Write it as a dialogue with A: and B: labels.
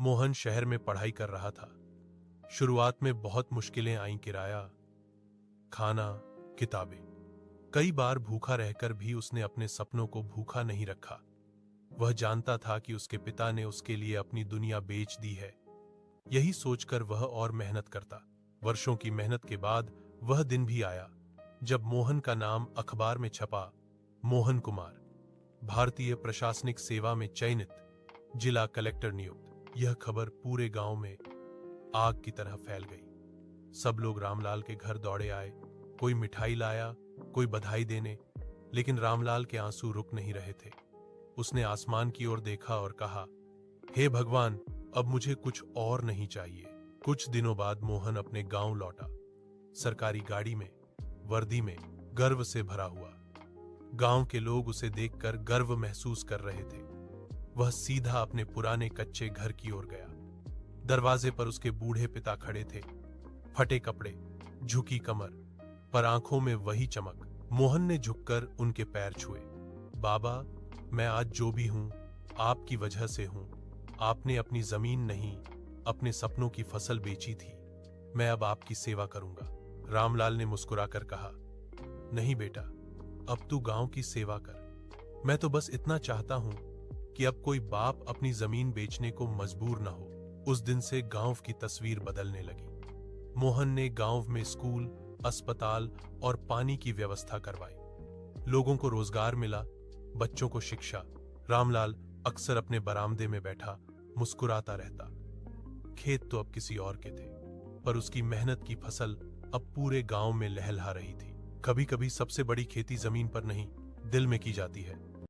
A: मोहन शहर में पढ़ाई कर रहा था। शुरुआत में बहुत मुश्किलें आईं। किराया, खाना, किताबें। कई बार भूखा रहकर भी उसने अपने सपनों को भूखा नहीं रखा। वह जानता था कि उसके पिता ने उसके लिए अपनी दुनिया बेच दी है। यही सोचकर वह और मेहनत करता। वर्षों की मेहनत के बाद वह दिन भी आया जब मोहन का नाम अखबार में छपा। मोहन कुमार, भारतीय प्रशासनिक सेवा में चयनित, जिला कलेक्टर नियुक्त। यह खबर पूरे गांव में आग की तरह फैल गई। सब लोग रामलाल के घर दौड़े आए। कोई मिठाई लाया, कोई बधाई देने, लेकिन रामलाल के आंसू रुक नहीं रहे थे। उसने आसमान की ओर देखा और कहा, हे भगवान, अब मुझे कुछ और नहीं चाहिए। कुछ दिनों बाद मोहन अपने गांव लौटा। सरकारी गाड़ी में, वर्दी में, गर्व से भरा हुआ। गांव के लोग उसे देखकर गर्व महसूस कर रहे थे। वह सीधा अपने पुराने कच्चे घर की ओर गया। दरवाजे पर उसके बूढ़े पिता खड़े थे। फटे कपड़े, झुकी कमर, पर आंखों में वही चमक। मोहन ने झुककर उनके पैर छुए। बाबा, मैं आज जो भी हूं, आपकी वजह से हूं। आपने अपनी जमीन नहीं, अपने सपनों की फसल बेची थी। मैं अब आपकी सेवा करूंगा। रामलाल ने मुस्कुराकर कहा, नहीं बेटा, अब तू गांव की सेवा कर। मैं तो बस इतना चाहता हूं कि अब कोई बाप अपनी जमीन बेचने को मजबूर ना हो। उस दिन से गांव की तस्वीर बदलने लगी। मोहन ने गांव में स्कूल, अस्पताल और पानी की व्यवस्था करवाई। लोगों को रोजगार मिला, बच्चों को शिक्षा। रामलाल अक्सर अपने बरामदे में बैठा मुस्कुराता रहता। खेत तो अब किसी और के थे, पर उसकी मेहनत की फसल अब पूरे गांव में लहलहा रही थी। कभी कभी सबसे बड़ी खेती जमीन पर नहीं, दिल में की जाती है।